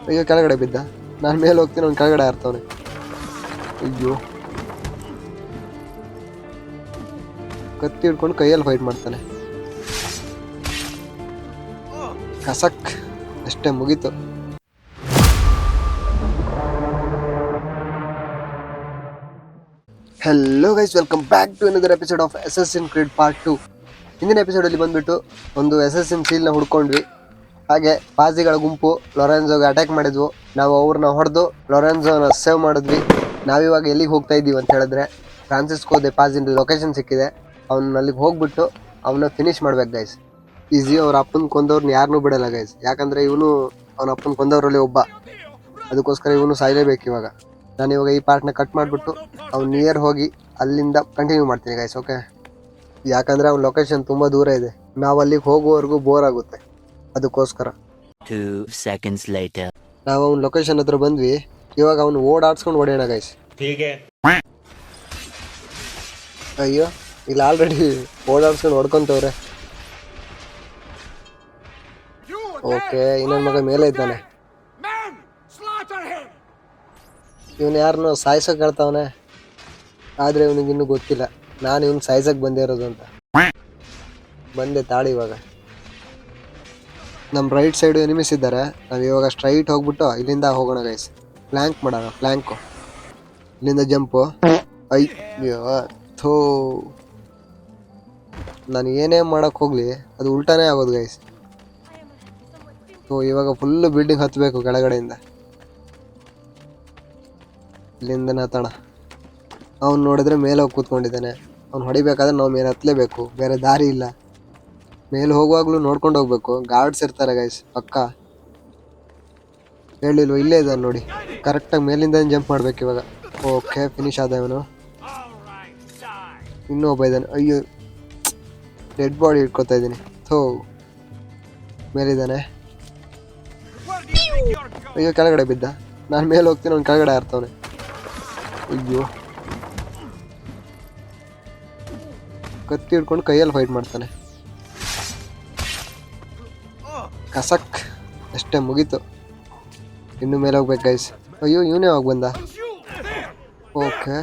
ಅಯ್ಯೋ ಕೆಳಗಡೆ ಬಿದ್ದ. ನಾನು ಮೇಲೆ ಹೋಗ್ತೀನಿ, ಅವ್ನು ಕೆಳಗಡೆ ಹಾರ್ತವನೆ. ಅಯ್ಯೋ, ಕತ್ತಿ ಹಿಡ್ಕೊಂಡು ಕೈಯಲ್ಲಿ ಫೈಟ್ ಮಾಡ್ತಾನೆ. ಕಸಕ್, ಅಷ್ಟೇ ಮುಗೀತು. Hello guys, welcome back to another episode of Assassin Creed part 2. ಹಿಂದಿನ ಎಪಿಸೋಡಲ್ಲಿ ಬಂದ್ಬಿಟ್ಟು ಒಂದು ಅಸಾಸಿನ್ ಸೀಲ್ನ ಹುಡ್ಕೊಂಡ್ವಿ. ಹಾಗೆ ಪಾಜಿಗಳ ಗುಂಪು ಲೊರೆನ್ಜೋಗೆ ಅಟ್ಯಾಕ್ ಮಾಡಿದ್ವು. ನಾವು ಅವ್ರನ್ನ ಹೊಡೆದು ಲೊರೆನ್ಜೋನ ಸೇವ್ ಮಾಡಿದ್ವಿ. ನಾವಿವಾಗ ಎಲ್ಲಿಗೆ ಹೋಗ್ತಾ ಇದ್ದೀವಿ ಅಂತ ಹೇಳಿದ್ರೆ, ಫ್ರಾನ್ಸಿಸ್ಕೋ ದೆ ಪಾಜಿನ ಲೊಕೇಶನ್ ಸಿಕ್ಕಿದೆ. ಅವ್ನ ಅಲ್ಲಿಗೆ ಹೋಗ್ಬಿಟ್ಟು ಅವನ್ನ ಫಿನಿಶ್ ಮಾಡ್ಬೇಕು ಗೈಸ್. ಈಸಿ. ಅವ್ರ ಅಪ್ಪನ ಕೊಂದವ್ರನ್ನ ಯಾರನ್ನೂ ಬಿಡಲ್ಲ ಗೈಸ್, ಯಾಕಂದರೆ ಇವನು ಅವನ ಅಪ್ಪನ ಕೊಂದವರಲ್ಲಿ ಒಬ್ಬ. ಅದಕ್ಕೋಸ್ಕರ ಇವನು ಸಾಯಲೇಬೇಕು. ಇವಾಗ ನಾನಿವಾಗ ಈ ಪಾರ್ಟ್ನ ಕಟ್ ಮಾಡಿಬಿಟ್ಟು ಅವ್ನು ನಿಯರ್ ಹೋಗಿ ಅಲ್ಲಿಂದ ಕಂಟಿನ್ಯೂ ಮಾಡ್ತೀನಿ ಗೈಸ್. ಓಕೆ, ಯಾಕಂದರೆ ಅವ್ನ ಲೊಕೇಶನ್ ತುಂಬ ದೂರ ಇದೆ. ನಾವು ಅಲ್ಲಿಗೆ ಹೋಗುವವರೆಗೂ ಬೋರ್ ಆಗುತ್ತೆ. ಅದಕ್ಕೋಸ್ಕರ 2 seconds later. ನಾವು ಅವ್ನ ಲೊಕೇಶನ್ ಹತ್ರ ಬಂದ್ವಿ. ಇವಾಗ ಅವ್ನು ಓಡಾಡ್ಸ್ಕೊಂಡು ಹೊಡೆಯೋಣ ಗೈಸ್. ಅಯ್ಯೋ, ಇಲ್ಲಿ ಆಲ್ರೆಡಿ ಓಡಾಡ್ಸ್ಕೊಂಡು ಹೊಡ್ಕೊಂತವ್ರೆ. ಓಕೆ, ಇನ್ನೊಂದು ಮಗ ಮೇಲೆ ಇದ್ದಾನೆ. ಇವನು ಯಾರನ್ನೋ ಸಾಯ್ಸೋಕೆ ಹೇಳ್ತಾವನೆ, ಆದರೆ ಇವನಿಗಿನ್ನೂ ಗೊತ್ತಿಲ್ಲ ನಾನು ಇವನು ಸಾಯ್ಸೋಕೆ ಬಂದಿರೋದು ಅಂತ. ಬಂದೆ ತಾಳಿ. ಇವಾಗ ನಮ್ಮ ರೈಟ್ ಸೈಡು ಎನಿಮಿಸ್ ಇದ್ದಾರೆ. ನಾವು ಇವಾಗ ಸ್ಟ್ರೈಟ್ ಹೋಗ್ಬಿಟ್ಟು ಇಲ್ಲಿಂದ ಹೋಗೋಣ ಗೈಸ್. ಫ್ಲ್ಯಾಂಕ್ ಮಾಡೋಣ, ಫ್ಲ್ಯಾಂಕು. ಇಲ್ಲಿಂದ ಜಂಪು. ಅಯ್ಯೋ ಥೋ, ನಾನು ಏನೇ ಮಾಡೋಕ್ಕೆ ಹೋಗಲಿ ಅದು ಉಲ್ಟಾನೇ ಆಗೋದು ಗೈಸ್. ಇವಾಗ ಫುಲ್ಲು ಬಿಲ್ಡಿಂಗ್ ಹತ್ತಬೇಕು ಕೆಳಗಡೆಯಿಂದ. ಇಲ್ಲಿಂದ ಹತ್ತೋಣ. ಅವ್ನು ನೋಡಿದ್ರೆ ಮೇಲೆ ಹೋಗಿ ಕೂತ್ಕೊಂಡಿದ್ದಾನೆ. ಅವ್ನು ಹೊಡಿಬೇಕಾದ್ರೆ ನಾವು ಮೇಲೆ ಹತ್ತಲೇಬೇಕು, ಬೇರೆ ದಾರಿ ಇಲ್ಲ. ಮೇಲೆ ಹೋಗುವಾಗಲೂ ನೋಡ್ಕೊಂಡು ಹೋಗ್ಬೇಕು, ಗಾರ್ಡ್ಸ್ ಇರ್ತಾರೆ ಗೈಸ್ ಪಕ್ಕ. ಹೇಳಿಲ್ವ, ಇಲ್ಲೇ ಇದ್ದಾನೆ ನೋಡಿ. ಕರೆಕ್ಟಾಗಿ ಮೇಲಿಂದ ಜಂಪ್ ಮಾಡ್ಬೇಕು ಇವಾಗ. ಓಕೆ, ಫಿನಿಶ್ ಆದ ಇವನು. ಇನ್ನೂ ಒಬ್ಬ ಇದ್ದಾನೆ. ಅಯ್ಯೋ, ಡೆಡ್ ಬಾಡಿ ಇಟ್ಕೊತಾ ಇದ್ದೀನಿ. ಥೋ, ಮೇಲಿದ್ದಾನೆ. ಅಯ್ಯೋ ಕೆಳಗಡೆ ಬಿದ್ದ. ನಾನು ಮೇಲೆ ಹೋಗ್ತೀನಿ, ಅವ್ನು ಕೆಳಗಡೆ ಹಾರ್ತವನೆ. ಅಯ್ಯೋ, ಕತ್ತಿ ಹಿಡ್ಕೊಂಡು ಕೈಯಲ್ಲಿ ಫೈಟ್ ಮಾಡ್ತಾನೆ. ಕಸಕ್, ಅಷ್ಟೇ ಮುಗೀತು. ಇನ್ನು ಮೇಲೆ ಹೋಗ್ಬೇಕು ಗೈಸ್. ಅಯ್ಯೋ, ಇವನೇ ಹೋಗಿ ಬಂದ. ಓಕೆ,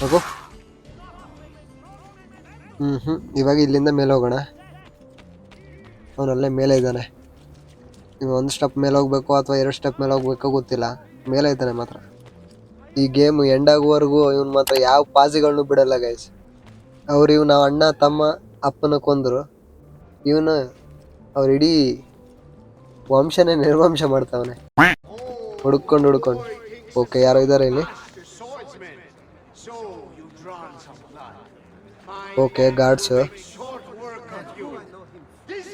ಹೋಗು. ಇವಾಗ ಇಲ್ಲಿಂದ ಮೇಲೆ ಹೋಗೋಣ. ಅವನಲ್ಲೇ ಮೇಲೆ ಇದ್ದಾನೆ. ನೀವು ಒಂದು ಸ್ಟೆಪ್ ಮೇಲೆ ಹೋಗ್ಬೇಕು ಅಥವಾ 2 ಸ್ಟೆಪ್ ಮೇಲೆ ಹೋಗ್ಬೇಕೋ ಗೊತ್ತಿಲ್ಲ, ಮೇಲೆ ಇದ್ದಾನೆ ಮಾತ್ರ. ಈ ಗೇಮ್ ಎಂಡ್ ಆಗುವವರೆಗೂ ಇವನು ಮಾತ್ರ ಯಾವ ಪಾಜಿಗಳನ್ನೂ ಬಿಡಲ್ಲ ಗೈಸ್. ಇವನ ಅಣ್ಣ ತಮ್ಮ ಅಪ್ಪನ ಕೊಂದರು. ಇವನು ಅವ್ರ ಇಡೀ ವಂಶನೇ ನಿರ್ವಂಶ ಮಾಡ್ತಾವನೆ, ಹುಡ್ಕೊಂಡು. ಓಕೆ, ಯಾರೋ ಇದ್ದಾರೆ ಇಲ್ಲಿ. ಓಕೆ, ಗಾರ್ಡ್ಸು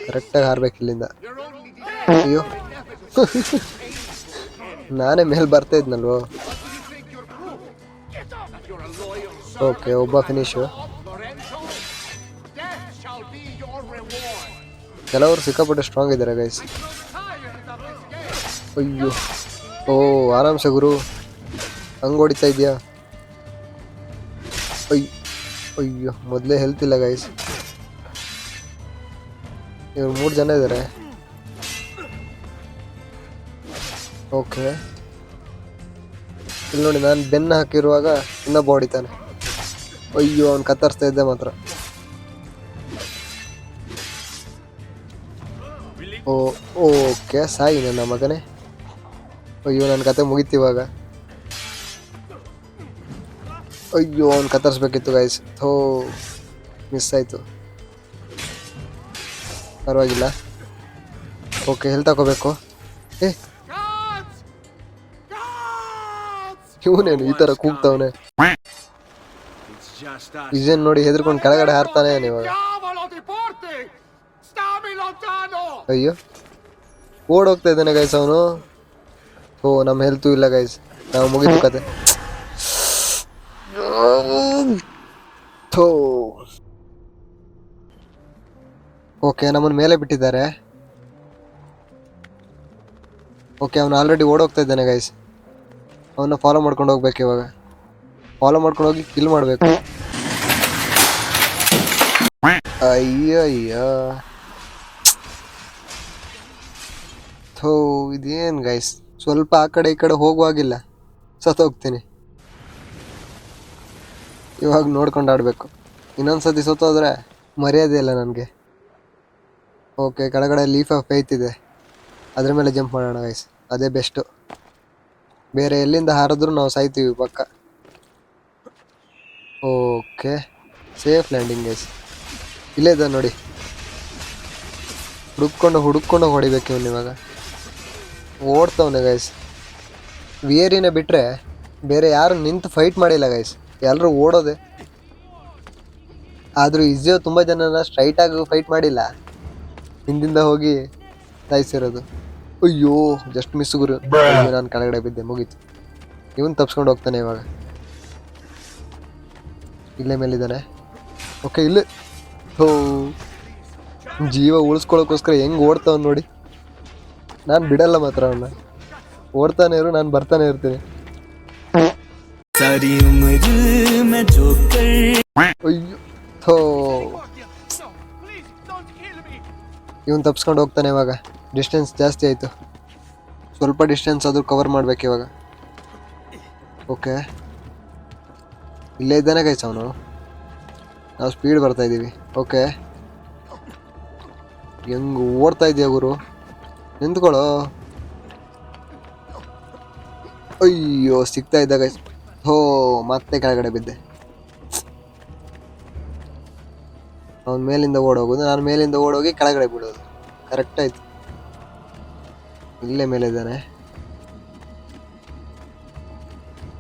ಕರೆಕ್ಟಾಗಿ ಹಾರ್ಬೇಕು ಇಲ್ಲಿಂದ. ಅಯ್ಯೋ, ನಾನೇ ಮೇಲೆ ಬರ್ತಾ ಇದ್ನಲ್ವೋ. ಓಕೆ, ಒಬ್ಬ ಫಿನಿಶು. ಕೆಲವರು ಸಿಕ್ಕಾಪಟ್ಟೆ ಸ್ಟ್ರಾಂಗ್ ಇದ್ದಾರೆ ಗೈಸ್. ಅಯ್ಯೋ, ಓ ಆರಾಮ್ಸೆ ಗುರು, ಹಂಗೆ ಹೊಡಿತಾ ಇದೆಯಾ? ಅಯ್ಯೋ, ಮೊದಲೇ ಹೆಲ್ತ್ ಇಲ್ಲ ಗೈಸ್. ಇವ್ರು 3 ಜನ ಇದ್ದಾರೆ. ಓಕೆ, ಇಲ್ಲಿ ನೋಡಿ, ನಾನು ಬೆನ್ನು ಹಾಕಿರುವಾಗ ಇನ್ನೊಬ್ಬ ಹೊಡಿತಾನೆ. ಅಯ್ಯೋ, ಅವ್ನು ಕತ್ತರಿಸ್ತಾ ಇದ್ದೆ ಮಾತ್ರ. ಓಕೆ, ಸಾಯಿ ನನ್ನ ಮಗನೇ. ಅಯ್ಯೋ, ನನ್ನ ಕತೆ ಮುಗೀತಿವಾಗ. ಅಯ್ಯೋ, ಅವ್ನು ಕತ್ತರಿಸ್ಬೇಕಿತ್ತು ಗೈಸ್. ಥೋ, ಮಿಸ್ ಆಯಿತು. ಪರವಾಗಿಲ್ಲ. ಓಕೆ, ಹೆಲ್ತ್ ಹಾಕೋಬೇಕು. ಇವನೇನು ಈ ಥರ ಕೂಗ್ತಾವನೆ? ಇದೇನು ನೋಡಿ, ಹೆದರ್ಕೊಂಡು ಕೆಳಗಡೆ ಹಾರ್ತಾನೆ ಇವಾಗ. ಅಯ್ಯೋ, ಓಡೋಗ್ತಾ ಇದ್ದಾನೆ ಗೈಸ್ ಅವನು. ನಮ್ಮ ಹೆಲ್ತು ಇಲ್ಲ ಗೈಸ್, ನಾವು ಮುಗಿದು ಕತೆ. ಓಕೆ, ನಮ್ಮನ್ನು ಮೇಲೆ ಬಿಟ್ಟಿದ್ದಾರೆ. ಓಕೆ, ಅವನು ಆಲ್ರೆಡಿ ಓಡೋಗ್ತಾ ಇದ್ದಾನೆ ಗೈಸ್. ಅವನ್ನ ಫಾಲೋ ಮಾಡ್ಕೊಂಡು ಹೋಗ್ಬೇಕು ಇವಾಗ. ಫಾಲೋ ಮಾಡ್ಕೊಂಡು ಹೋಗಿ ಕಿಲ್ ಮಾಡಬೇಕು. ಅಯ್ಯೋ, ಥೋ ಇದೇನು ಗೈಸ್, ಸ್ವಲ್ಪ ಆ ಕಡೆ ಈ ಕಡೆ ಹೋಗುವಾಗಿಲ್ಲ, ಸತ್ತೋಗ್ತೀನಿ. ಇವಾಗ ನೋಡ್ಕೊಂಡು ಆಡಬೇಕು. ಇನ್ನೊಂದ್ಸತಿ ಸತ್ತೋದ್ರೆ ಮರ್ಯಾದೆ ಇಲ್ಲ ನನಗೆ. ಓಕೆ, ಕೆಳಗಡೆ ಲೀಫ್ ಆಫ್ ಫೇತ್ ಇದೆ, ಅದ್ರ ಮೇಲೆ ಜಂಪ್ ಮಾಡೋಣ ಗೈಸ್, ಅದೇ ಬೆಸ್ಟು. ಬೇರೆ ಎಲ್ಲಿಂದ ಹಾರಿದ್ರು ನಾವು ಸಾಯ್ತೀವಿ ಪಕ್ಕ. Okay, safe landing guys. ಇಲ್ಲೇ ಇದೆ ನೋಡಿ, ಹುಡುಕೊಂಡು ಹೊಡಿಬೇಕು ಇವನು. ಇವಾಗ ಓಡ್ತವನೆ ಗೈಸ್. ವಿಯರಿನ ಬಿಟ್ಟರೆ ಬೇರೆ ಯಾರು ನಿಂತು ಫೈಟ್ ಮಾಡಿಲ್ಲ ಗೈಸ್, ಎಲ್ಲರೂ ಓಡೋದೆ. ಆದರೂ ಈಸಿಯೋ ತುಂಬ ಜನನ ಸ್ಟ್ರೈಟಾಗಿ ಫೈಟ್ ಮಾಡಿಲ್ಲ, ಹಿಂದಿಂದ ಹೋಗಿ ಸಾಯಿಸಿರೋದು. ಅಯ್ಯೋ ಜಸ್ಟ್ ಮಿಸ್ ಗುರು, ನಾನು ಕೆಳಗಡೆ ಬಿದ್ದೆ, ಮುಗೀತು. ಇವನು ತಪ್ಸ್ಕೊಂಡು ಹೋಗ್ತಾನೆ ಇವಾಗ. ಇಲ್ಲೇ ಮೇಲಿದ್ದಾನೆ. ಓಕೆ, ಇಲ್ಲೇ. ಹೋ, ಜೀವ ಉಳಿಸ್ಕೊಳ್ಳೋಕ್ಕೋಸ್ಕರ ಹೆಂಗೆ ಓಡ್ತಾವ್ ನೋಡಿ. ನಾನು ಬಿಡಲ್ಲ ಮಾತ್ರ ಅವನ್ನ, ಓಡ್ತಾನೆ ಇರು, ನಾನು ಬರ್ತಾನೆ ಇರ್ತೀನಿ. ಅಯ್ಯೋ ಥೋ, ಇವನು ತಪ್ಸ್ಕೊಂಡು ಹೋಗ್ತಾನೆ ಇವಾಗ. ಡಿಸ್ಟೆನ್ಸ್ ಜಾಸ್ತಿ ಆಯಿತು, ಸ್ವಲ್ಪ ಡಿಸ್ಟೆನ್ಸ್ ಆದರೂ ಕವರ್ ಮಾಡ್ಬೇಕು ಇವಾಗ. ಓಕೆ, ಇಲ್ಲೇ ಇದ್ದಾನೆ ಗೈಸ್ ಅವನು. ನಾವು ಸ್ಪೀಡ್ ಬರ್ತಾ ಇದ್ದೀವಿ. ಓಕೆ, ಹೆಂಗೆ ಓಡ್ತಾ ಇದೆಯಾ ಗುರು, ನಿಂತ್ಕೊಳ್ಳೋ. ಅಯ್ಯೋ ಸಿಗ್ತಾ ಇದ್ದ ಗೈಸ್. ಹೋ, ಮತ್ತೆ ಕೆಳಗಡೆ ಬಿದ್ದೆ. ಅವನ ಮೇಲಿಂದ ಓಡೋಗೋದು, ನಾನು ಮೇಲಿಂದ ಓಡೋಗಿ ಕೆಳಗಡೆ ಬಿಡೋದು. ಕರೆಕ್ಟ್ ಆಯ್ತು. ಇಲ್ಲೇ ಮೇಲೆ ಇದ್ದಾನೆ,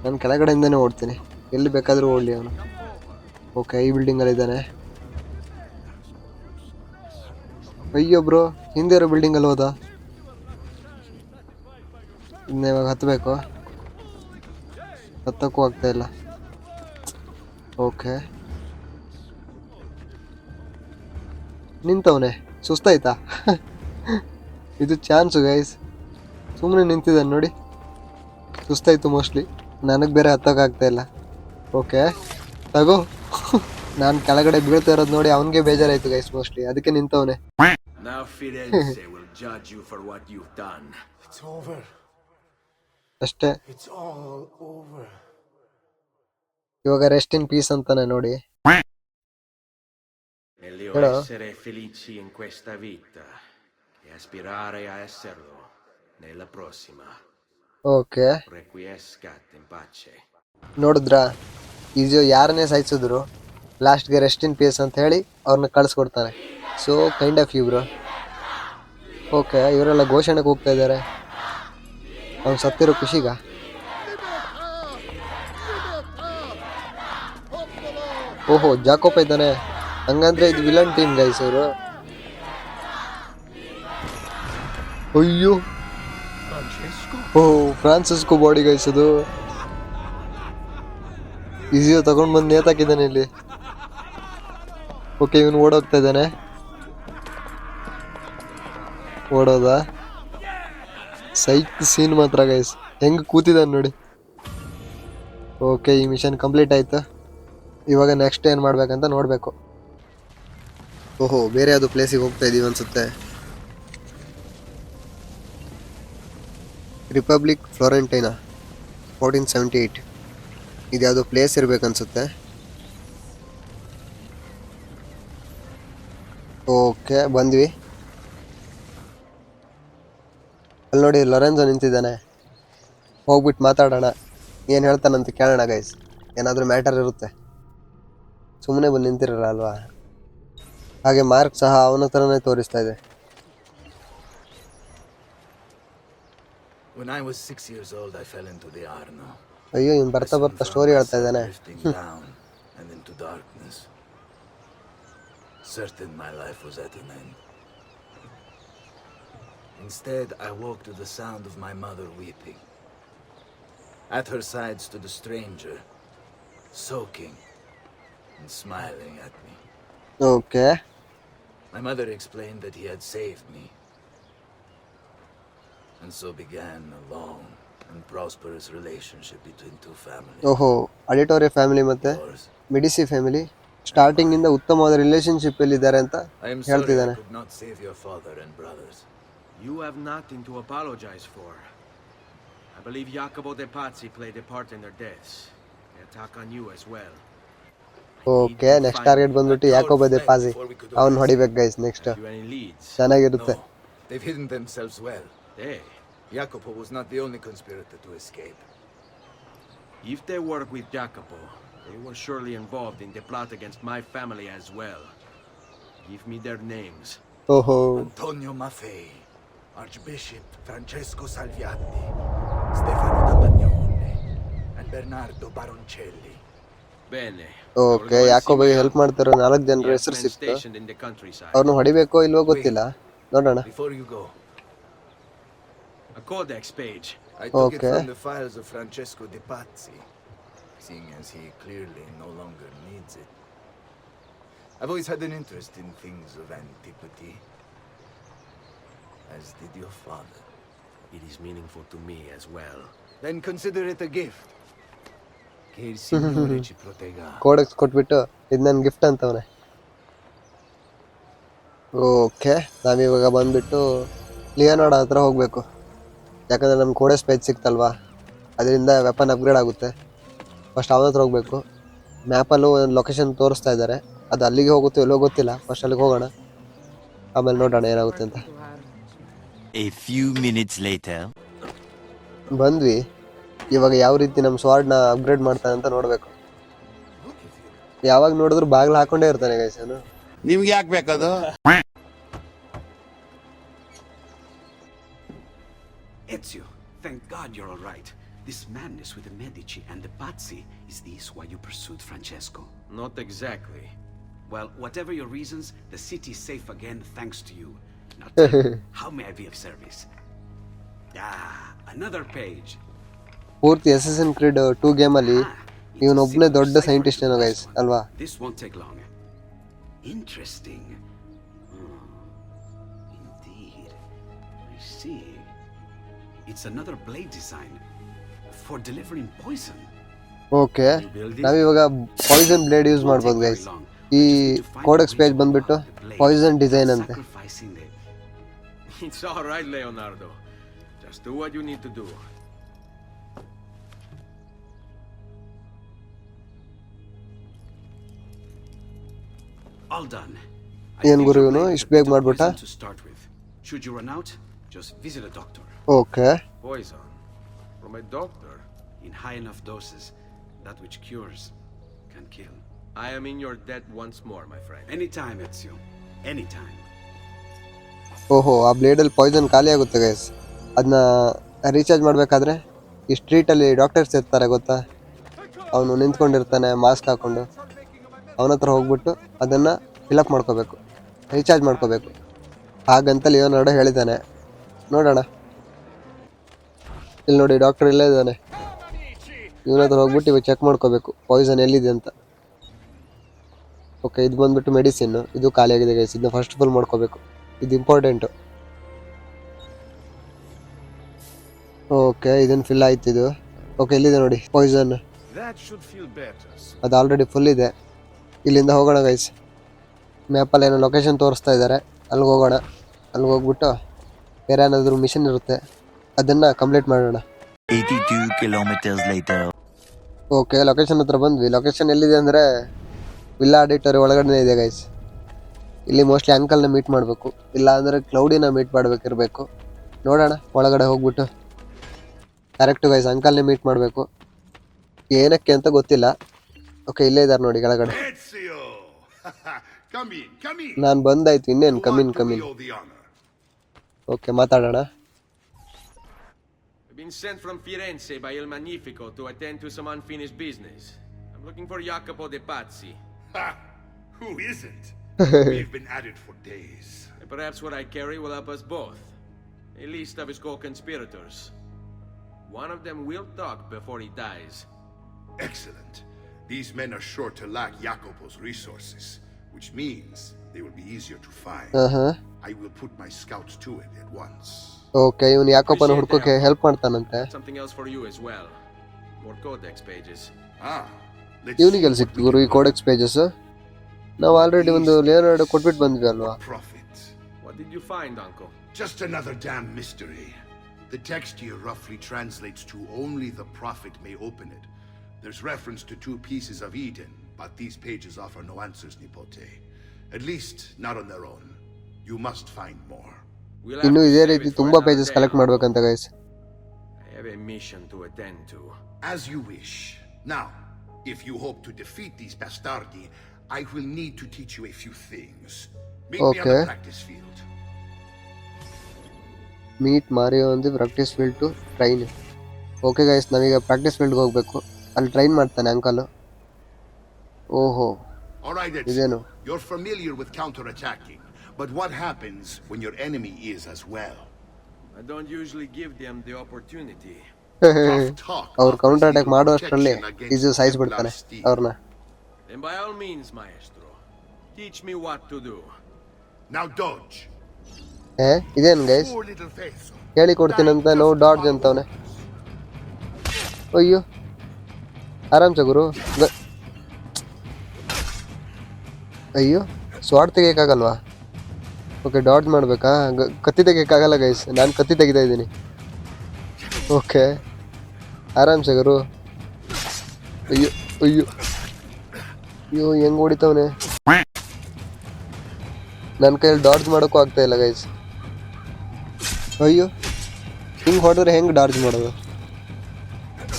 ನಾನು ಕೆಳಗಡೆಯಿಂದನೇ ಓಡ್ತೀನಿ, ಎಲ್ಲಿ ಬೇಕಾದರೂ ಓಡಲಿ ಅವನು. ಓಕೆ, ಈ ಬಿಲ್ಡಿಂಗಲ್ಲಿ ಇದ್ದಾನೆ. ಅಯ್ಯೋ ಬ್ರೋ, ಹಿಂದೆ ಇರೋ ಬಿಲ್ಡಿಂಗಲ್ಲಿ ಹೋದ. ಇನ್ನು ಇವಾಗ ಹತ್ತಬೇಕು, ಹತ್ತಕ್ಕೂ ಆಗ್ತಾ ಇಲ್ಲ. ಓಕೆ, ನಿಂತವನೆ, ಸುಸ್ತಾಯ್ತಾ? ಇದು ಚಾನ್ಸು ಗೈಸ್, ಸುಮ್ಮನೆ ನಿಂತಿದ್ದಾನೆ ನೋಡಿ. ಸುಸ್ತಾಯ್ತು ಮೋಸ್ಟ್ಲಿ, ನನಗೆ ಬೇರೆ ಹತ್ತೋಕ್ಕಾಗ್ತಾ ಇಲ್ಲ. ಓಕೆ ತಗೋ. ನಾನು ಕೆಳಗಡೆ ಬೀಳ್ತಾ ಇರೋದು ನೋಡಿ ಅವನಿಗೆ ಬೇಜಾರಾಯ್ತು ಗೈಸ್ ಮೋಸ್ಟ್ಲಿ, ಅದಕ್ಕೆ ನಿಂತವನೆ. ಅಷ್ಟೇ, ಇವಾಗ ರೆಸ್ಟ್ ಇನ್ ಪೀಸ್ ಅಂತಾನೆ ನೋಡಿ. Meglio essere felici in questa vita e aspirare a esserlo nella prossima. Okay, Requiescat in pace. ನೋಡಿದ್ರಾ, ಈಸಿಯೋ ಯಾರನ್ನೇ ಸಾಯಿಸಿದ್ರು ಲಾಸ್ಟ್ಗೆ ರೆಸ್ಟ್ ಇನ್ ಪೀಸ್ ಅಂತ ಹೇಳಿ ಅವ್ರನ್ನ ಕಳಿಸ್ಕೊಡ್ತಾನೆ. So kind of you bro. Okay, ಇವರೆಲ್ಲ ಘೋಷಣೆಗೆ ಹೋಗ್ತಾ ಇದ್ದಾರೆ. ಅವ್ನು ಸತ್ತಿರೋ ಖುಷಿಗ. ಓಹೋ, ಜಾಕೋಪ ಇದ್ದಾನೆ. ಹಂಗಂದ್ರೆ ಇದು ವಿಲನ್ ಟೀಮ್ ಗೈಸ್ ಅವರು. ಅಯ್ಯೋ, ಓಹ್ ಫ್ರಾನ್ಸಿಸ್ಕೋ ಬಾಡಿ ಗೈಸ್ ಅದು. ಈಸಿಯೋ ತಗೊಂಡು ಬಂದು ನೇತಾಕಿದ್ದಾನೆ ಇಲ್ಲಿ. ಓಕೆ, ಇವನು ಓಡೋಗ್ತಾ ಇದ್ದಾನೆ. ಓಡೋದಾ, ಸೈಕ್ ಸೀನ್ ಮಾತ್ರ ಗೈಸ್, ಹೆಂಗೆ ಕೂತಿದ್ದಾನೆ ನೋಡಿ. ಓಕೆ, ಈ ಮಿಷನ್ ಕಂಪ್ಲೀಟ್ ಆಯ್ತು. ಇವಾಗ ನೆಕ್ಸ್ಟ್ ಏನು ಮಾಡ್ಬೇಕಂತ ನೋಡಬೇಕು. ಓಹೋ, ಬೇರೆ ಯಾವುದು ಪ್ಲೇಸಿಗೆ ಹೋಗ್ತಾ ಇದೀವಿ ಅನ್ಸುತ್ತೆ. ರಿಪಬ್ಲಿಕ್ ಫ್ಲೋರೆಂಟೈನಾ 1478. ಇದ್ಯಾವುದೋ ಪ್ಲೇಸ್ ಇರ್ಬೇಕನ್ಸುತ್ತೆ. ಓಕೆ, ಬಂದ್ವಿ. ಅಲ್ಲಿ ನೋಡಿ ಲೊರೆನ್ಜೋ ನಿಂತಿದ್ದಾನೆ. ಹೋಗ್ಬಿಟ್ಟು ಮಾತಾಡೋಣ, ಏನು ಹೇಳ್ತಾನಂತ ಕೇಳೋಣ ಗೈಸ್. ಏನಾದರೂ ಮ್ಯಾಟರ್ ಇರುತ್ತೆ, ಸುಮ್ಮನೆ ಬಂದು ನಿಂತಿರಲ್ಲ ಅಲ್ವಾ. ಹಾಗೆ ಮಾರ್ಕ್ ಸಹ ಅವನ ಥರನೇ ತೋರಿಸ್ತಾ ಇದೆ. When I was 6 years old, I fell into the Arno. ಅಯ್ಯೋ, ಇವ್ನು ಬರ್ತಾ ಬರ್ತಾ ಸ್ಟೋರಿ ಹೇಳ್ತಾ ಇದ್ದಾನೆ. Drifting down and into darkness. Certain my life was at an end. Instead, I woke to the sound of my mother weeping. At her side stood a stranger, soaking and smiling at me. Okay, My mother explained that he had saved me. And so began a long and prosperous relationship between two families. ಓಹೋ, ಅಡಿಟೋರಿಯ family ಮತ್ತು Yours. ಮಿಡಿಸಿ family ಸ್ಟಾರ್ಟಿಂಗಿಂದ ಉತ್ತಮವಾದ relationship ಇದ್ದಾರೆ ಅಂತ I am sorry I ಹೇಳ್ತಿದ್ದಾನೆ. could not save your father and brothers. You have nothing to apologize for. I believe Jacopo de Pazzi played a part in their deaths. They attack on you as well. Okay next target ಬಂದ್ಬಿಟ್ಟು ಯಾಕೋಬ ದೆ ಪಾಜಿ. ಅವ್ನು ಹೊಡಿಬೇಕು guys next. Have you any leads? ಚೆನ್ನಾಗಿರುತ್ತೆ. No, they've hidden themselves well. Hey, Jacopo was not the only conspirator to escape. if they work with Jacopo, they were surely involved in the plot against my family as well. Give me their names. ಓಹೋ Antonio Maffei, Archbishop Francesco Salviati, Stefano D'Abagnone, and Bernardo Baroncelli. Bene. Okay ಯಾಕೋಬಿಗೆ help ಮಾಡ್ತಿರೋ 4 ಜನರ ಹೆಸರು ಸಿಕ್ತು. Stationed in the countryside. ಅವ್ರನ್ನ ಹೊಡಿಬೇಕೋ ಇಲ್ವೋ ಗೊತ್ತಿಲ್ಲ, ನೋಡೋಣ. Before you go, A codex page. I took it Okay. from the files of Francesco de Pazzi, seeing as he clearly no longer needs it. I've always had an interest in things of antiquity, as did your father. It is meaningful to me as well. Then consider it a gift. Che il Signore ci protegga. ಕೋಡೆಕ್ಸ್ ಕೊಟ್ಬಿಟ್ಟು ಇದು ನನ್ನ gift ಅಂತವನೆ. Okay ನಾವಿವಾಗ ಬಂದ್ಬಿಟ್ಟು Leonardo ಹತ್ರ ಹೋಗಬೇಕು. ಯಾಕಂದರೆ ನಮ್ಮ ಕೋಡೆಕ್ಸ್ page ಸಿಕ್ತಲ್ವಾ, ಅದರಿಂದ ವೆಪನ್ ಅಪ್ಗ್ರೇಡ್ ಆಗುತ್ತೆ. ಫಸ್ಟ್ ಅವನ ಹತ್ರ ಹೋಗಬೇಕು. ಮ್ಯಾಪಲ್ಲೂ ಒಂದು ಲೊಕೇಶನ್ ತೋರಿಸ್ತಾ ಇದ್ದಾರೆ, ಅದು ಅಲ್ಲಿಗೆ ಹೋಗುತ್ತೋ ಎಲ್ಲೋ ಗೊತ್ತಿಲ್ಲ. ಫಸ್ಟ್ ಅಲ್ಲಿಗೆ ಹೋಗೋಣ, ಆಮೇಲೆ ನೋಡೋಣ ಏನಾಗುತ್ತೆ ಅಂತ. A few minutes later. ಬಂದ್ವಿ. ಇವಾಗ ಯಾವ ರೀತಿ ನಮ್ಮ ಸ್ವಾರ್ಡ್ನ ಅಪ್ಗ್ರೇಡ್ ಮಾಡ್ತಾನೆ ಅಂತ ನೋಡಬೇಕು. ಯಾವಾಗ ನೋಡಿದ್ರು ಬಾಗಿಲು ಹಾಕೊಂಡೇ ಇರ್ತಾನೆ ಗೈಸ್ ಅವನು. ನಿಮ್ಗೆ ಯಾಕೆ ಬೇಕದು? Ezio, thank God you're all right. This madness with the Medici and the Pazzi, is this why you pursued Francesco? Not exactly. Well, whatever your reasons, the city is safe again thanks to you. Now, how may I be of service? Another page. ಪೂರ್ತಿ ಅಸಸಿನ್ Creed 2 ಗೇಮಲ್ಲಿ ಇವನೊಬ್ಬನೇ ದೊಡ್ಡ scientist ಏನೋ guys ಅಲ್ವಾ. This won't take long. Interesting. Indeed. I see. It's another blade design for delivering poison. Okay ನಾವಿವಾಗ Poisson blade use ಮಾಡ್ಬೋದು guys. ಈ ಕೋಡೆಕ್ಸ್ page ಬಂದ್ಬಿಟ್ಟು Poisson design ಅಂತೆ. It's all right, Leonardo. Just do what you need to do. All done. ಏನ್ ಗುರು ಇವನು ಇಷ್ಟು ಬೇಗ ಮಾಡ್ಬಿಟ್ಟ? To start with, should you run out, just visit a doctor. Okay Poison. From a doctor. In high enough doses, that which cures can kill. I am in your debt once more, my friend. Anytime, Ezio. Anytime. ಓಹೋ ಆ ಬ್ಲೇಡಲ್ಲಿ Poisson ಖಾಲಿ ಆಗುತ್ತೆ guys. ಅದನ್ನ recharge ಮಾಡಬೇಕಾದ್ರೆ ಈ ಸ್ಟ್ರೀಟಲ್ಲಿ doctors ಇರ್ತಾರೆ ಗೊತ್ತಾ, ಅವನು ನಿಂತ್ಕೊಂಡಿರ್ತಾನೆ ಮಾಸ್ಕ್ ಹಾಕ್ಕೊಂಡು. ಅವನ ಹತ್ರ ಹೋಗ್ಬಿಟ್ಟು ಅದನ್ನು ಫಿಲಪ್ ಮಾಡ್ಕೋಬೇಕು, ರೀಚಾರ್ಜ್ ಮಾಡ್ಕೋಬೇಕು. ಹಾಗಂತ ಲಿಯೋನಾರ್ಡೋ ಹೇಳಿದ್ದಾನೆ. ನೋಡೋಣ, ಇಲ್ಲಿ ನೋಡಿ ಡಾಕ್ಟರ್ ಇಲ್ಲೇ ಇದ್ದಾನೆ. ಇವನ ಹತ್ರ ಹೋಗ್ಬಿಟ್ಟು ಇವಾಗ ಚೆಕ್ ಮಾಡ್ಕೋಬೇಕು ಪಾಯ್ಸನ್ ಎಲ್ಲಿದೆ ಅಂತ. ಓಕೆ ಇದು ಬಂದ್ಬಿಟ್ಟು ಮೆಡಿಸಿನ್ನು, ಇದು ಖಾಲಿಯಾಗಿದೆ ಗೈಸ್. ಇದನ್ನ ಫಸ್ಟ್ ಫುಲ್ ಮಾಡ್ಕೋಬೇಕು, ಇದು ಇಂಪಾರ್ಟೆಂಟು. ಓಕೆ ಇದನ್ನು ಫಿಲ್ ಆಯ್ತು ಇದು. ಓಕೆ ಇಲ್ಲಿದೆ ನೋಡಿ ಪಾಯ್ಸನ್, ಅದು ಆಲ್ರೆಡಿ ಫುಲ್ ಇದೆ. ಇಲ್ಲಿಂದ ಹೋಗೋಣ ಗೈಸ್. ಮ್ಯಾಪಲ್ಲಿ ಏನೋ ಲೊಕೇಶನ್ ತೋರಿಸ್ತಾ ಇದ್ದಾರೆ, ಅಲ್ಲಿಗೆ ಹೋಗೋಣ. ಅಲ್ಲಿಗೆ ಹೋಗ್ಬಿಟ್ಟು ಬೇರೆ ಏನಾದರೂ ಮಿಷನ್ ಇರುತ್ತೆ, ಅದನ್ನು ಕಂಪ್ಲೀಟ್ ಮಾಡೋಣ. 82 kilometers later. ಓಕೆ ಲೊಕೇಶನ್ ಹತ್ರ ಬಂದ್ವಿ. ಲೊಕೇಶನ್ ಎಲ್ಲಿದೆ ಅಂದರೆ ವಿಲ್ಲಾ ಆಡಿಟೋರಿ ಒಳಗಡೆ ಇದೆ ಗೈಸ್. ಇಲ್ಲಿ ಮೋಸ್ಟ್ಲಿ ಅಂಕಲ್ನ ಮೀಟ್ ಮಾಡಬೇಕು, ಇಲ್ಲ ಅಂದರೆ ಕ್ಲೌಡಿನ ಮೀಟ್ ಮಾಡಬೇಕಿರಬೇಕು. ನೋಡೋಣ ಒಳಗಡೆ ಹೋಗ್ಬಿಟ್ಟು. ಕರೆಕ್ಟು ಗೈಸ್, ಅಂಕಲ್ನೇ ಮೀಟ್ ಮಾಡಬೇಕು. ಏನಕ್ಕೆ ಅಂತ ಗೊತ್ತಿಲ್ಲ. ಓಕೆ ಇಲ್ಲೇ ಇದ್ದಾರೆ ನೋಡಿ ಕೆಳಗಡೆ. Ezio! Come in, come in. ನಾನು ಬಂದಾಯ್ತು, ಇನ್ನೇನು Who come in want to come in. be the honor? Okay ಮಾತಾಡೋಣ. I've been sent from Firenze by Il Magnifico to attend to some unfinished business. I'm looking for Jacopo de Pazzi. Ha! Who isn't? We've been at it for days. And perhaps what I carry will help us both. A list of his co-conspirators. One of them will talk before he dies. Excellent. These men are sure to lack Jacopo's resources, which means they will be easier to find. I will put my scouts to it at once. Okay ಇವನು ಯಾಕೋಪನ ಹುಡ್ಕೋಕೆ help ಮಾಡ್ತಾನಂತೆ. Something else for you as well. More codex pages. Let's ಇವನಿಗೆಲ್ಲಿ ಸಿಕ್ತು ಗುರು ಈ ಕೋಡೆಕ್ಸ್ pages? ನಾವು already ಒಂದು Leonardo ಕೊಟ್ಬಿಟ್ಟು ಬಂದ್ವಿ ಅಲ್ವಾ. Profit. What did you find, Uncle? Just another damn mystery. The text here roughly translates to only the prophet may open it. There's reference to 2 pieces of Eden, but these pages offer no answers, Nipote. At least, not on their own. You must find more. We'll have ಇನ್ನು to ಇದೇ save ರೀತಿ it for ತುಂಬಾ another pages day. Collect ಮಾಡ್ಬೇಕಂತ guys. I have a mission to attend to. As you wish. Now, if you hope to defeat these bastardi, I will need to teach you a few things. Meet me on Okay. the practice field. Meet Mario ಒಂದು practice field to train. Okay guys, ನಾವೀಗ practice ಫೀಲ್ಡ್ಗೆ ಹೋಗ್ಬೇಕು. ಅಲ್ಲಿ train ಮಾಡ್ತಾನೆ uncle. ಓಹೋ, All right, ಇದೇನು? you're familiar with counterattacking, but what happens when your enemy is as well? I don't usually give them the opportunity. Tough talk ಅವ್ರು offers counter attack little ಮಾಡೋಷ್ಟರಲ್ಲಿ protection against ಈಜು ಸಾಯಿಸ್ಬಿಡ್ತಾನೆ Templar steel. ಅವ್ರನ್ನ. Then by all means, maestro, teach me what to do. Now dodge. ಇದೇನು guys, Poor little face. ಹೇಳಿ ಕೊಡ್ತೀನಂತ no dodge ಅಂತವನೆ. ಅಯ್ಯೋ, ಆರಾಮ್ಸ ಗುರು. ಅಯ್ಯೋ, sword ತೆಗಿಯಕ್ಕಾಗಲ್ವಾ? Okay, dodge ಮಾಡ್ಬೇಕಾ? ಕತ್ತಿ ತೆಗಿಯಕ್ಕಾಗಲ್ಲ guys, ನಾನು ಕತ್ತಿ ತೆಗಿತಾ ಇದ್ದೀನಿ. ಓಕೆ, ಆರಾಮ್ಸೆ ಗುರು. ಅಯ್ಯೋ ಅಯ್ಯೋ ಅಯ್ಯೋ, ಹೆಂಗ್ ಹೊಡಿತವನೆ. ನನ್ನ ಕೈಯಲ್ಲಿ ಡಾಡ್ಜ್ ಮಾಡೋಕ್ಕೂ ಆಗ್ತಾ ಇಲ್ಲ ಗೈಸ್. ಅಯ್ಯೋ, ಹಿಂಗೆ ಹೊಡೆದ್ರೆ ಹೆಂಗೆ ಡಾರ್ಜ್ ಮಾಡೋದು?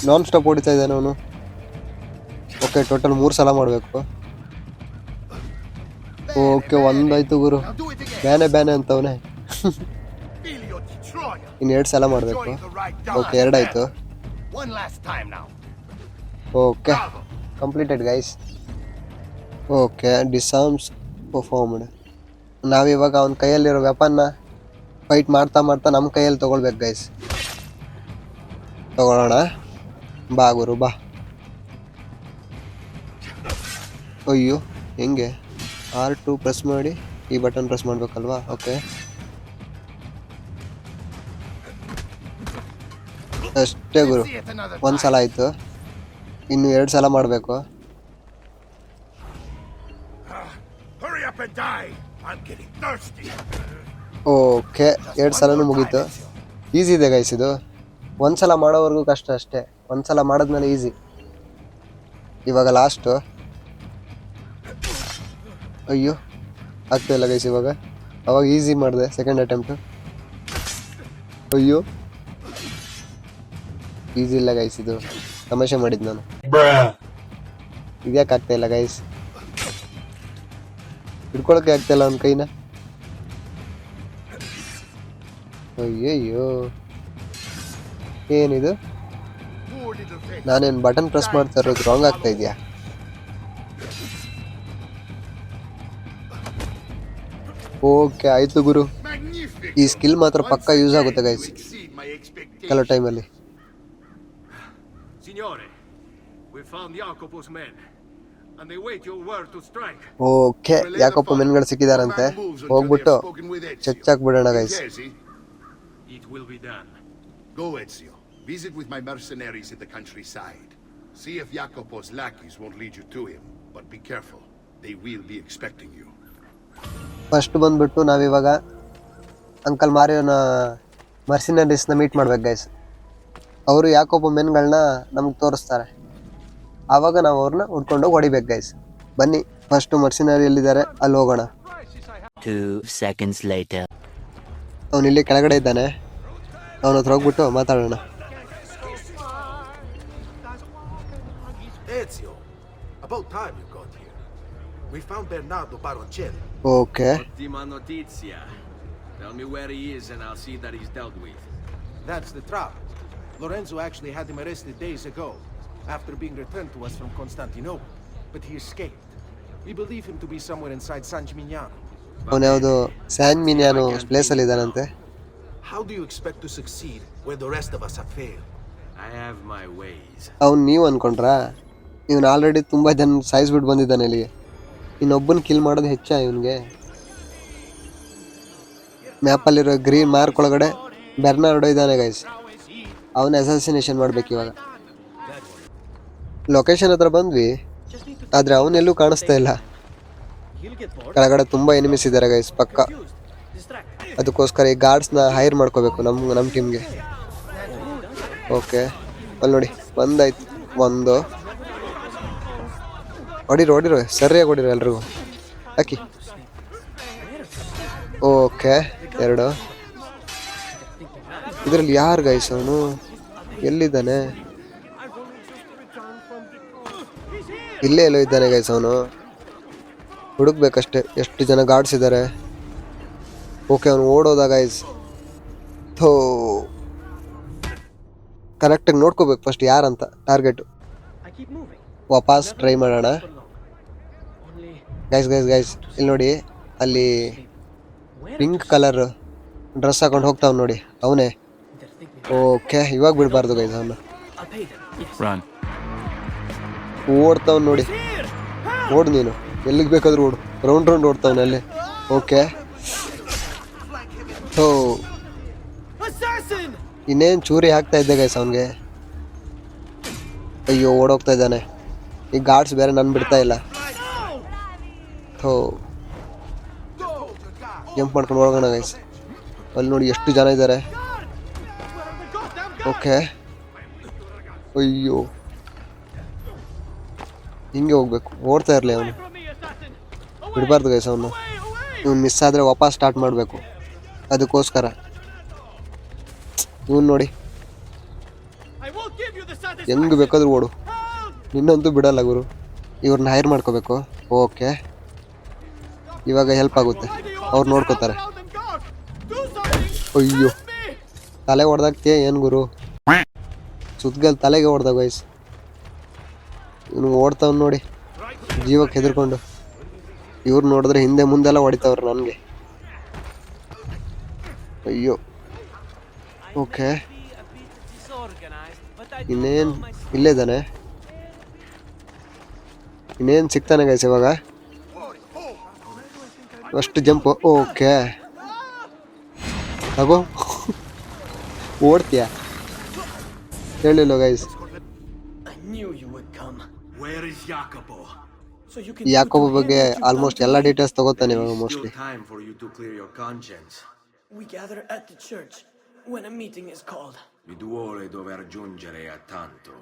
ನಾನ್ ಸ್ಟಾಪ್ ಹೊಡಿತಾ ಇದ್ದಾನೆ ಅವನು. ಓಕೆ, ಟೋಟಲ್ 3 ಸಲ ಮಾಡಬೇಕು. ಓಕೆ, ಒಂದಾಯ್ತು ಗುರು. ಬ್ಯಾನೆ ಅಂತವನೆ. ಇನ್ನು 2 ಸಲ ಮಾಡಬೇಕು. ಓಕೆ, 2 ಆಯಿತು. One last time now. Okay, completed guys. Okay, disarms performed. ನಾವಿವಾಗ ಅವನ ಕೈಯಲ್ಲಿರೋ ವೆಪನ್ನ ಫೈಟ್ ಮಾಡ್ತಾ ನಮ್ಮ ಕೈಯಲ್ಲಿ ತೊಗೊಳ್ಬೇಕು ಗೈಸ್. ತಗೊಳ್ಳೋಣ, ಬಾ ಗುರು ಬಾ. ಅಯ್ಯೋ, ಹೆಂಗೆ? R2 ಪ್ರೆಸ್ ಮಾಡಿ ಈ ಬಟನ್ ಪ್ರೆಸ್ ಮಾಡಬೇಕಲ್ವಾ? ಓಕೆ, ಅಷ್ಟೇ ಗುರು. 1 ಸಲ ಆಯಿತು, ಇನ್ನು 2 ಸಲ ಮಾಡಬೇಕು. Hurry up and die. I'm getting thirsty. Okay, 2 ಸಲನೂ ಮುಗೀತು. ಈಸಿ ಇದೆ ಗೈಸ್ ಇದು. 1 ಸಲ ಮಾಡೋವರೆಗೂ ಕಷ್ಟ ಅಷ್ಟೇ, 1 ಸಲ ಮಾಡಿದ್ಮೇಲೆ ಈಸಿ. ಇವಾಗ ಲಾಸ್ಟು. ಅಯ್ಯೋ, ಆಗ್ತಾಯಿಲ್ಲ ಗೈಸ್ ಇವಾಗ. ಅವಾಗ ಈಸಿ ಮಾಡಿದೆ ಸೆಕೆಂಡ್ ಅಟೆಂಪ್ಟು. ಅಯ್ಯೋ, ಈಸಿ ಇಲ್ಲ ಗೈಸ್ ಇದು, ತಮಾಷೆ ಮಾಡಿದ್ದು ನಾನು. ಇದ್ಯಾಕೆ ಆಗ್ತಾಯಿಲ್ಲ ಗೈಸ್? ಹಿಡ್ಕೊಳಕ್ಕೆ ಆಗ್ತಾಯಿಲ್ಲ ಅವ್ನ ಕೈನ. ಅಯ್ಯಯ್ಯೋ, ಏನಿದು? Poor little face. ನಾನೇನು ಬಟನ್ ಪ್ರೆಸ್ ಮಾಡ್ತಾ ಇರೋದು ರಾಂಗ್ ಆಗ್ತಾ ಇದೆಯಾ? ಓಕೆ, ಆಯಿತು ಗುರು. Magnific. ಈ ಸ್ಕಿಲ್ ಮಾತ್ರ ಪಕ್ಕ ಯೂಸ್ ಆಗುತ್ತೆ guys You exceed my expectations. ಕೆಲವು ಟೈಮಲ್ಲಿ. Signore, we found Jacopo's men, and they wait your word to strike. Okay, ಯಾಕಪ್ಪ ಮೆನ್ಗಳು ಸಿಕ್ಕಿದಾರಂತೆ. ಹೋಗ್ಬಿಟ್ಟು ಚಚ್ಚಾಕ್ಬಿಡೋಣ guys. It will be done. Go, Ezio. Visit with my mercenaries in the countryside. See if Jacopo's lackeys won't lead you to him. But be careful. They will be expecting you. First ಬಂದ್ಬಿಟ್ಟು ನಾವಿವಾಗ uncle ಮಾರಿಯೋನ ಮರ್ಸಿನರೀಸ್ನ meet ಮಾಡ್ಬೇಕು guys. ಅವರು ಯಾಕೊಬ್ಬ ಮೆನ್ಗಳನ್ನ ನಮ್ಗೆ ತೋರಿಸ್ತಾರೆ. ಆವಾಗ ನಾವು ಅವ್ರನ್ನ ಹುಡ್ಕೊಂಡೋಗಿ ಹೊಡಿಬೇಕು ಗೈಸ್. ಬನ್ನಿ, ಫಸ್ಟು ಮರ್ಸಿನರಿ ಎಲ್ಲಿದ್ದಾರೆ ಅಲ್ಲಿ ಹೋಗೋಣ. 2 seconds later. ಅವನು ಇಲ್ಲಿ ಕೆಳಗಡೆ ಇದ್ದಾನೆ, ಅವನ ಹತ್ರ ಹೋಗ್ಬಿಟ್ಟು ಮಾತಾಡೋಣ. Ezio, about time you got here. We found Bernardo Baroncelli. Okay, Ottima notizia. Tell me where he is and I'll see that he's dealt with. That's the trap. Lorenzo actually had him arrested days ago, after being returned to us from Constantinople. But he escaped. We believe him to be somewhere inside San Gimignano. ಅವನು ಯಾವುದು San ಮಿನಿಯಾನು ಪ್ಲೇಸಲ್ಲಿ ಇದ್ದಾನಂತೆ. How do you expect to succeed where the rest of us have failed? I have my ways. ಅವ್ನು ನೀವು ಅನ್ಕೊಂಡ್ರಾ? ಇವನು already ತುಂಬ ಜನ ಸಾಯಿಸ್ಬಿಟ್ಟು ಬಂದಿದ್ದಾನೆ ಇಲ್ಲಿಗೆ. ಇನ್ನೊಬ್ಬನ ಕಿಲ್ ಮಾಡೋದು ಹೆಚ್ಚ ಇವನಿಗೆ. ಮ್ಯಾಪಲ್ಲಿರೋ ಗ್ರೀನ್ ಮಾರ್ಕ್ ಒಳಗಡೆ ಬೆರ್ನಾರ್ಡೋ ಇದ್ದಾನೆ ಗೈಸ್. ಅವನ ಅಸಾಸಿನೇಷನ್ ಮಾಡ್ಬೇಕು ಇವಾಗ. ಲೊಕೇಶನ್ ಹತ್ರ ಬಂದ್ವಿ, ಆದರೆ ಅವನೆಲ್ಲೂ ಕಾಣಿಸ್ತಾ ಇಲ್ಲ. ಕೆಳಗಡೆ ತುಂಬ ಎನಿಮಿಸ್ ಇದ್ದಾರೆ ಗೈಸ್, ಪಕ್ಕ. ಅದಕ್ಕೋಸ್ಕರ ಈ ಗಾರ್ಡ್ಸ್ನ ಹೈರ್ ಮಾಡ್ಕೋಬೇಕು ನಮ್ಮ ಟೀಮ್ಗೆ. ಓಕೆ ಅಲ್ಲಿ ನೋಡಿ ಒಂದಾಯ್ತು. ಒಂದು ಹೊಡಿರೋ ಸರಿಯಾಗಿ ಹೊಡಿರೋ ಎಲ್ರಿಗೂ ಹಾಕಿ. ಓಕೆ 2. ಇದರಲ್ಲಿ ಯಾರು ಗೈಸ್ ಅವನು? ಎಲ್ಲಿದ್ದಾನೆ? ಇಲ್ಲೇ ಎಲ್ಲೋ ಇದ್ದಾನೆ ಗೈಸ್ ಅವನು. ಹುಡುಕ್ಬೇಕಷ್ಟೆ. ಎಷ್ಟು ಜನ ಗಾರ್ಡ್ಸ್ ಇದ್ದಾರೆ. ಓಕೆ ಅವನು ಓಡೋದ ಗೈಸ್. ಥೋ ಕರೆಕ್ಟಾಗಿ ನೋಡ್ಕೋಬೇಕು ಫಸ್ಟ್ ಯಾರಂತ ಟಾರ್ಗೆಟು. ವಾಪಸ್ ಟ್ರೈ ಮಾಡೋಣ ಗೈಸ್. ಇಲ್ಲಿ ನೋಡಿ ಅಲ್ಲಿ ಪಿಂಕ್ ಕಲರ್ ಡ್ರೆಸ್ ಹಾಕೊಂಡು ಹೋಗ್ತಾವ್ ನೋಡಿ ಅವನೇ. ಓಕೆ ಇವಾಗ ಬಿಡಬಾರ್ದು ಗೈಸ್ ಅವನು. Run. ಓಡ್ತಾವ್ ನೋಡಿ. ಓಡು ನೀನು ಎಲ್ಲಿಗೆ ಬೇಕಾದ್ರೂ ಓಡು. ರೌಂಡ್ ಓಡ್ತಾವನೆ ಅಲ್ಲಿ. ಓಕೆ ಹೋ ಇನ್ನೇನು ಚೂರಿ ಹಾಕ್ತಾ ಇದ್ದೆ ಗೈಸ್ ಅವನಿಗೆ. ಅಯ್ಯೋ ಓಡೋಗ್ತಾ ಇದ್ದಾನೆ. ಈ ಗಾರ್ಡ್ಸ್ ಬೇರೆ ನನ್ನ ಬಿಡ್ತಾ ಇಲ್ಲ. ಥೋ ಜಂಪ್ ಮಾಡ್ಕೊಂಡು ಹೋಗೋಣ ಗೈಸ್. ಅಲ್ಲಿ ನೋಡಿ ಎಷ್ಟು ಜನ ಇದ್ದಾರೆ. ಓಕೆ ಅಯ್ಯೋ ಹಿಂಗೆ ಹೋಗ್ಬೇಕು. ಓಡ್ತಾ ಇರಲಿ ಅವನು. ಬಿಡಬಾರ್ದು ಗೈಸ್ ಅವನು. ಇವನು ಮಿಸ್ ಆದರೆ ವಾಪಸ್ ಸ್ಟಾರ್ಟ್ ಮಾಡಬೇಕು. ಅದಕ್ಕೋಸ್ಕರ ಇವನು ನೋಡಿ ಹೆಂಗೆ ಬೇಕಾದ್ರೂ ಓಡು. ನಿನ್ನಂತೂ ಬಿಡಲ್ಲ ಗುರು. ಇವ್ರನ್ನ ಹೈರ್ ಮಾಡ್ಕೋಬೇಕು. ಓಕೆ ಇವಾಗ ಹೆಲ್ಪ್ ಆಗುತ್ತೆ. ಅವ್ರು ನೋಡ್ಕೋತಾರೆ. ಅಯ್ಯೋ ತಲೆ ಹೊಡೆದಾಗ್ತೀಯ ಏನು ಗುರು? ಸುತ್ತಗಲ್ ತಲೆಗೆ ಹೊಡೆದ ಗೈಸ್. ಇವನು ಓಡ್ತಾವ್ ನೋಡಿ ಜೀವಕ್ಕೆ ಹೆದರ್ಕೊಂಡು. ಇವ್ರು ನೋಡಿದ್ರೆ ಹಿಂದೆ ಮುಂದೆಲ್ಲ ಹೊಡಿತಾವ್ರು ನನಗೆ. ಅಯ್ಯೋ ಓಕೆ ಇನ್ನೇನು ಇಲ್ಲೇ ಇದ್ದಾನೆ. ಇನ್ನೇನು ಸಿಗ್ತಾನೆ ಗೈಸ್ ಇವಾಗ. ಅಷ್ಟು ಜಂಪು. ಓಕೆ ತಗೋ ಓಡ್ತೀಯ ಹೇಳಿಲ್ಲ ಗೈಸ್. Where is Jacopo? ಯಾಕೋಬ ಬಗ್ಗೆ ಆಲ್ಮೋಸ್ಟ್ ಎಲ್ಲ ಡೀಟೇಲ್ಸ್ ತಗೋತಾನೆ ಇವಾಗ mostly. Still time for you to clear your conscience. We gather at the church when a meeting is called. Mi duole dover giungere a tanto.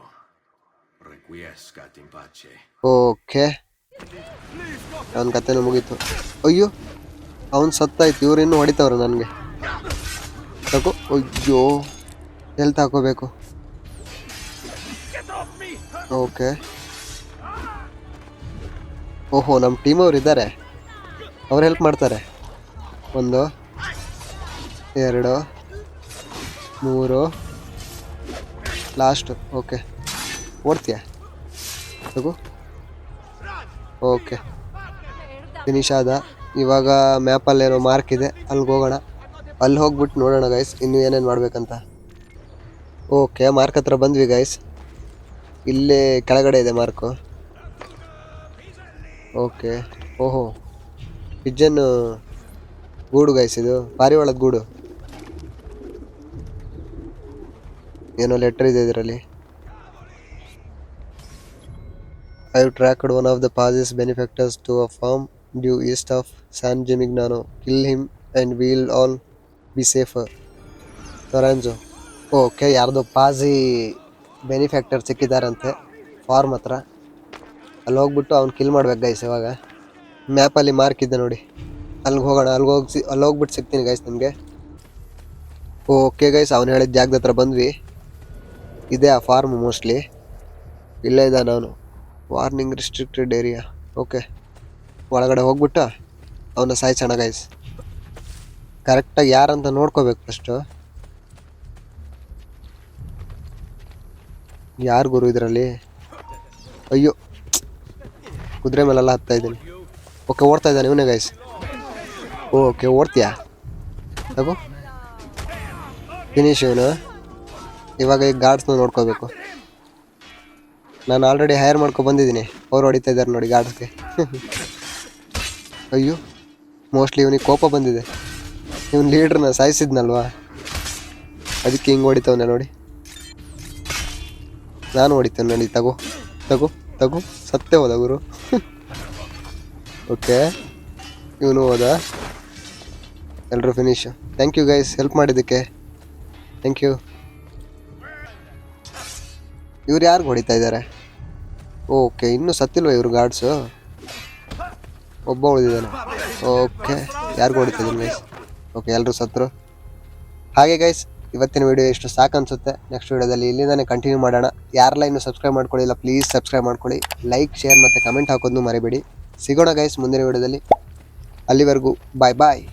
Requiescat in pace. Okay ಅವನ ಕತೆನೂ ಮುಗೀತು. ಅಯ್ಯೋ ಅವನು ಸತ್ತಾಯ್ತು. ಇವ್ರು ಇನ್ನೂ ಹೊಡಿತಾವ್ರೆ ನನಗೆ. ತಗೋ. ಅಯ್ಯೋ ಎಲ್ಲಿ ತಗೋಬೇಕು. ಓಕೆ ಓಹೋ ನಮ್ಮ ಟೀಮ್ ಅವ್ರು ಇದ್ದಾರೆ. ಅವ್ರು ಹೆಲ್ಪ್ ಮಾಡ್ತಾರೆ. 1 2 3 ಲಾಸ್ಟ್. ಓಕೆ ಓಡ್ತೀಯ ತಗೋ. ಓಕೆ ಫಿನಿಶ್ ಆದ. ಇವಾಗ ಮ್ಯಾಪಲ್ಲೇನೋ ಮಾರ್ಕ್ ಇದೆ ಅಲ್ಲಿಗೆ ಹೋಗೋಣ. ಅಲ್ಲಿ ಹೋಗ್ಬಿಟ್ಟು ನೋಡೋಣ ಗೈಸ್ ಇನ್ನೂ ಏನೇನು ಮಾಡಬೇಕಂತ. ಓಕೆ ಮಾರ್ಕ್ ಹತ್ರ ಬಂದ್ವಿ ಗೈಸ್. ಇಲ್ಲೇ ಕೆಳಗಡೆ ಇದೆ ಮಾರ್ಕು. ಓಕೆ ಓಹೋ ಪಿಜನ್ ಗೂಡು ಗೈಸ್. ಇದು ಪಾರಿವಾಳದ ಗೂಡು. ಏನೋ ಲೆಟರ್ ಇದೆ ಇದರಲ್ಲಿ. I have tracked one of the Pazzis benefactors to a farm due east of San Gimignano. Kill him and we'll all be safer. Lorenzo. Okay ಯಾರ್ದೋ ಪಾಸಿ ಬೆನಿಫ್ಯಾಕ್ಟರ್ ಸಿಕ್ಕಿದ್ದಾರಂತೆ ಫಾರ್ಮ್ ಹತ್ರ. ಅಲ್ಲಿ ಹೋಗ್ಬಿಟ್ಟು ಅವ್ನು ಕಿಲ್ ಮಾಡ್ಬೇಕು ಗೈಸ್. ಇವಾಗ ಮ್ಯಾಪಲ್ಲಿ ಮಾರ್ಕ್ ಇದೆ ನೋಡಿ ಅಲ್ಲಿಗೆ ಹೋಗೋಣ. ಅಲ್ಲಿ ಹೋಗ್ಬಿಟ್ಟು ಸಿಗ್ತೀನಿ ಗೈಸ್ ನಿಮಗೆ. ಓಕೆ ಗೈಸ್ ಅವ್ನು ಹೇಳಿದ ಜಾಗದ ಹತ್ರ ಬಂದ್ವಿ. ಇದೆ ಆ ಫಾರ್ಮ್ ಮೋಸ್ಟ್ಲಿ. ಇಲ್ಲೇ ಇದ್ದಾನೆ ಅವನು. Warning restricted area. ಓಕೆ ಒಳಗಡೆ ಹೋಗ್ಬಿಟ್ಟು ಅವನ್ನ ಸಾಯಿಸೋಣ ಗೈಸ್. ಕರೆಕ್ಟಾಗಿ ಯಾರಂತ ನೋಡ್ಕೋಬೇಕು ಫಸ್ಟು. ಯಾರು ಗುರು ಇದರಲ್ಲಿ? ಅಯ್ಯೋ ಕುದುರೆ ಮೇಲೆಲ್ಲ ಹತ್ತಾ ಇದ್ದೀನಿ. ಓಕೆ ಓಡ್ತಾ ಇದ್ದಾನೆ ಇವನೇ ಗೈಸ್. ಓಕೆ ಓಡ್ತೀಯಾ ತಗೋ ಫಿನಿಶ್ ಇವನು. ಇವಾಗ ಈ ಗಾರ್ಡ್ಸ್ನ ನೋಡ್ಕೋಬೇಕು. ನಾನು ಆಲ್ರೆಡಿ ಹೈರ್ ಮಾಡ್ಕೊ ಬಂದಿದ್ದೀನಿ. ಅವ್ರು ಹೊಡಿತಾ ಇದ್ದಾರೆ ನೋಡಿ ಗಾರ್ಡ್ಸ್ಗೆ. ಅಯ್ಯೋ ಮೋಸ್ಟ್ಲಿ ಇವನಿಗೆ ಕೋಪ ಬಂದಿದೆ. ಇವನು ಲೀಡ್ರನ್ನ ಸಾಯಿಸಿದ್ನಲ್ವಾ ಅದಕ್ಕೆ ಹಿಂಗೆ ಹೊಡಿತವನೆ ನೋಡಿ. ನಾನು ಹೊಡಿತೇನೆ ನೋಡಿ. ತಗೋ ತಗೋ ತಗೋ. ಸತ್ತೇ ಹೋದ ಗುರು. ಓಕೆ ಇವನು ಹೋದ. ಎಲ್ಲರೂ finish. Thank you guys help ಮಾಡಿದ್ದಕ್ಕೆ. Thank you. ಇವ್ರು ಯಾರು ಹೊಡಿತಾ ಇದ್ದಾರೆ? ಓಕೆ, ಇನ್ನೂ ಸತ್ತಿಲ್ವ ಇವರು ಗಾರ್ಡ್ಸು? ಒಬ್ಬ ಉಳಿದಿದ್ದಾನೆ. ಓಕೆ, ಯಾರಿಗೂ ಹೊಡಿತಾ ಇದ್ದೀನಿ ಗೈಸ್. ಓಕೆ, ಎಲ್ಲರೂ ಸತ್ತರು. ಹಾಗೆ ಗೈಸ್, ಇವತ್ತಿನ ವಿಡಿಯೋ ಇಷ್ಟು ಸಾಕು ಅನಿಸುತ್ತೆ. ನೆಕ್ಸ್ಟ್ ವಿಡಿಯೋದಲ್ಲಿ ಇಲ್ಲಿಂದಾನೆ ಕಂಟಿನ್ಯೂ ಮಾಡೋಣ. ಯಾರೆಲ್ಲ ಇನ್ನೂ ಸಬ್ಸ್ಕ್ರೈಬ್ ಮಾಡ್ಕೊಳ್ಳಿಲ್ಲ ಪ್ಲೀಸ್ ಸಬ್ಸ್ಕ್ರೈಬ್ ಮಾಡ್ಕೊಳ್ಳಿ. ಲೈಕ್, ಶೇರ್ ಮತ್ತು ಕಮೆಂಟ್ ಹಾಕೋದನ್ನು ಮರಿಬೇಡಿ. ಸಿಗೋಣ ಗೈಸ್ ಮುಂದಿನ ವಿಡಿಯೋದಲ್ಲಿ. ಅಲ್ಲಿವರೆಗೂ ಬಾಯ್ ಬಾಯ್.